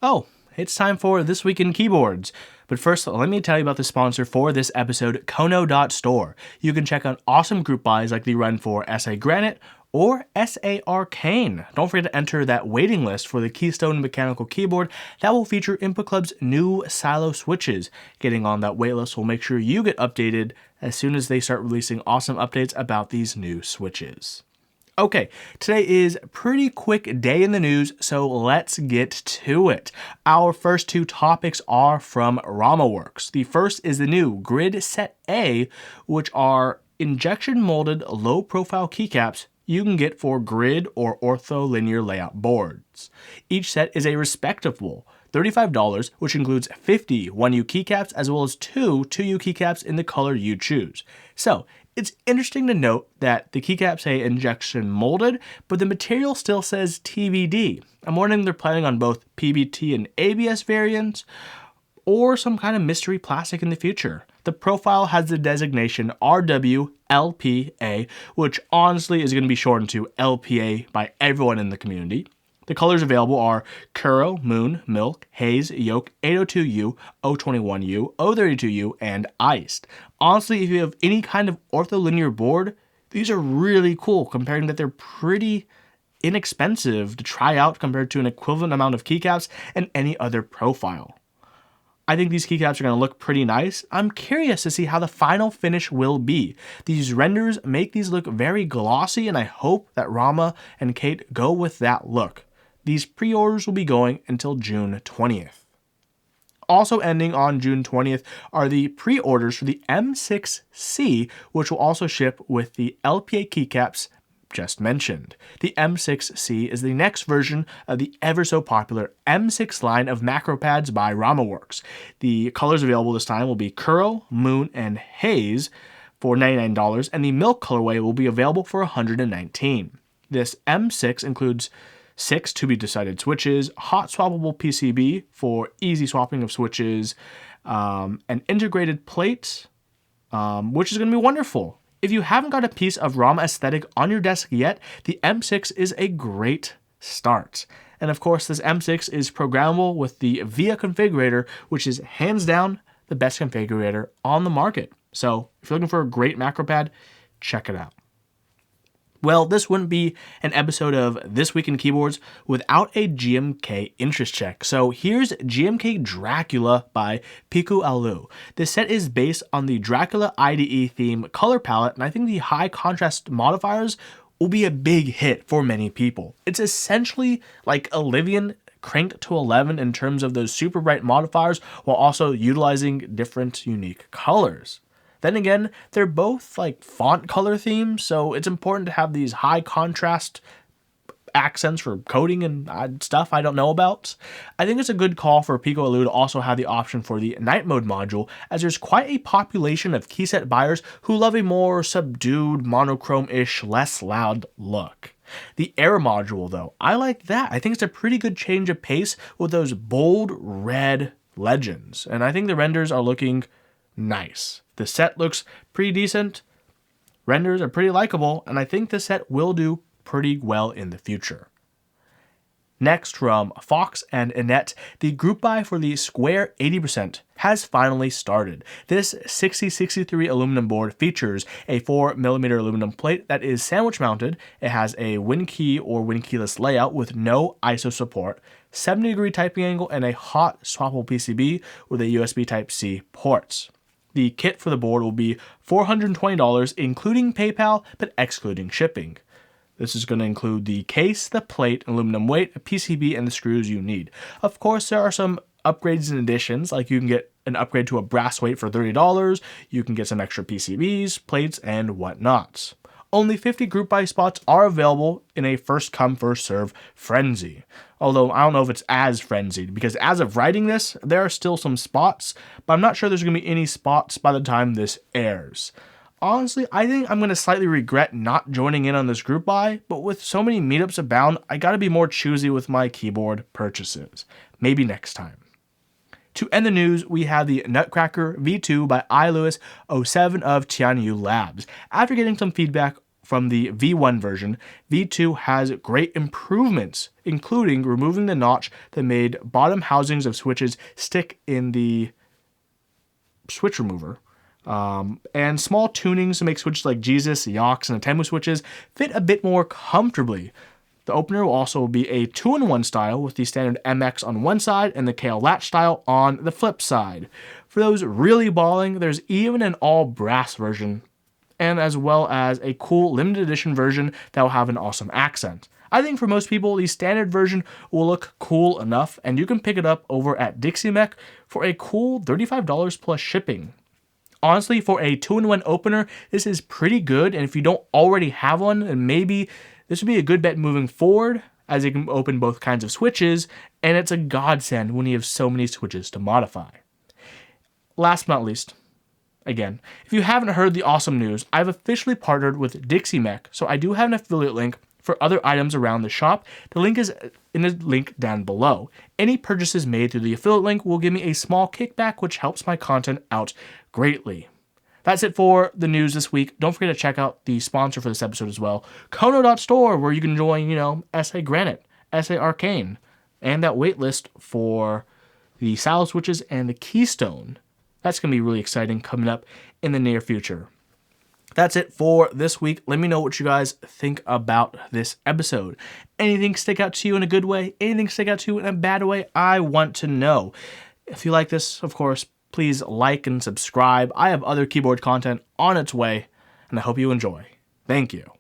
Oh, it's time for This Week in Keyboards. But first, let me tell you about the sponsor for this episode, Kono.store. You can check out awesome group buys like the run for SA Granite or SA Arcane. Don't forget to enter that waiting list for the Keystone mechanical keyboard that will feature Input Club's new silo switches. Getting on that waitlist will make sure you get updated as soon as they start releasing awesome updates about these new switches. Okay, today is a pretty quick day in the news, so let's get to it. Our first two topics are from Ramaworks. The first is the new Grid Set A, which are injection molded low profile keycaps you can get for grid or ortholinear layout boards. Each set is a respectable $35, which includes 50 1U keycaps as well as two 2U keycaps in the color you choose. So, it's interesting to note that the keycaps say injection molded, but the material still says TBD. I'm wondering if they're planning on both PBT and ABS variants, or some kind of mystery plastic in the future. The profile has the designation RW LPA, which honestly is going to be shortened to LPA by everyone in the community. The colors available are Kuro, Moon, Milk, Haze, Yolk, 802U, O21U, O32U, and Iced. Honestly, if you have any kind of ortholinear board, these are really cool, comparing that they're pretty inexpensive to try out compared to an equivalent amount of keycaps and any other profile. I think these keycaps are going to look pretty nice. I'm curious to see how the final finish will be. These renders make these look very glossy, and I hope that Rama and Kate go with that look. These pre-orders will be going until June 20th. Also ending on June 20th are the pre-orders for the M6C, which will also ship with the LPA keycaps just mentioned. The M6C is the next version of the ever so popular M6 line of macro pads by Ramaworks. The colors available this time will be Kuro, Moon, and Haze for $99, and the Milk colorway will be available for $119. This M6 includes 6 to-be-decided switches, hot swappable PCB for easy swapping of switches, an integrated plate, which is going to be wonderful. If you haven't got a piece of Rama aesthetic on your desk yet, the M6 is a great start. And of course, this M6 is programmable with the VIA configurator, which is hands down the best configurator on the market. So if you're looking for a great macro pad, check it out. Well, this wouldn't be an episode of This Week in Keyboards without a GMK interest check. So here's GMK Dracula by Piku Alu. This set is based on the Dracula IDE theme color palette, and I think the high contrast modifiers will be a big hit for many people. It's essentially like Olivian cranked to 11 in terms of those super bright modifiers while also utilizing different unique colors. Then again, they're both like font color themes, so it's important to have these high contrast accents for coding and stuff I don't know about. I think it's a good call for Pico Alu to also have the option for the night mode module, as there's quite a population of keyset buyers who love a more subdued, monochrome-ish, less loud look. The air module though, I like that. I think it's a pretty good change of pace with those bold red legends, and I think the renders are looking nice. The set looks pretty decent, renders are pretty likable, and I think the set will do pretty well in the future. Next, from Fox and Annette, the group buy for the Square 80% has finally started. This 6063 aluminum board features a 4mm aluminum plate that is sandwich mounted. It has a WinKey or WinKeyless layout with no ISO support, 70-degree typing angle, and a hot swappable PCB with a USB Type-C ports. The kit for the board will be $420, including PayPal, but excluding shipping. This is going to include the case, the plate, aluminum weight, a PCB, and the screws you need. Of course, there are some upgrades and additions, like you can get an upgrade to a brass weight for $30, you can get some extra PCBs, plates, and whatnot. Only 50 group buy spots are available in a first come first serve frenzy. Although I don't know if it's as frenzied, because as of writing this, there are still some spots, but I'm not sure there's going to be any spots by the time this airs. Honestly, I think I'm going to slightly regret not joining in on this group buy, but with so many meetups abound, I gotta be more choosy with my keyboard purchases. Maybe next time. To end the news, we have the Nutcracker V2 by iLewis07 of Tianyu Labs. After getting some feedback from the V1 version. V2 has great improvements, including removing the notch that made bottom housings of switches stick in the switch remover. And small tunings to make switches like Jesus, Yox, and Atemu switches fit a bit more comfortably. The opener will also be a 2-in-1 style with the standard MX on one side and the KL latch style on the flip side. For those really balling, there's even an all brass version, and as well as a cool limited edition version that will have an awesome accent. I think for most people, the standard version will look cool enough, and you can pick it up over at Dixie Mac for a cool $35 plus shipping. Honestly, for a 2-in-1 opener, this is pretty good, and if you don't already have one, then maybe this would be a good bet moving forward, as it can open both kinds of switches, and it's a godsend when you have so many switches to modify. Last but not least, again, if you haven't heard the awesome news, I've officially partnered with Dixie Mac, so I do have an affiliate link for other items around the shop. The link is in the link down below. Any purchases made through the affiliate link will give me a small kickback, which helps my content out greatly. That's it for the news this week. Don't forget to check out the sponsor for this episode as well, Kono.store, where you can join, SA Granite, SA Arcane, and that waitlist for the Saddle Switches and the Keystone. That's going to be really exciting coming up in the near future. That's it for this week. Let me know what you guys think about this episode. Anything stick out to you in a good way? Anything stick out to you in a bad way? I want to know. If you like this, of course, please like and subscribe. I have other keyboard content on its way, and I hope you enjoy. Thank you.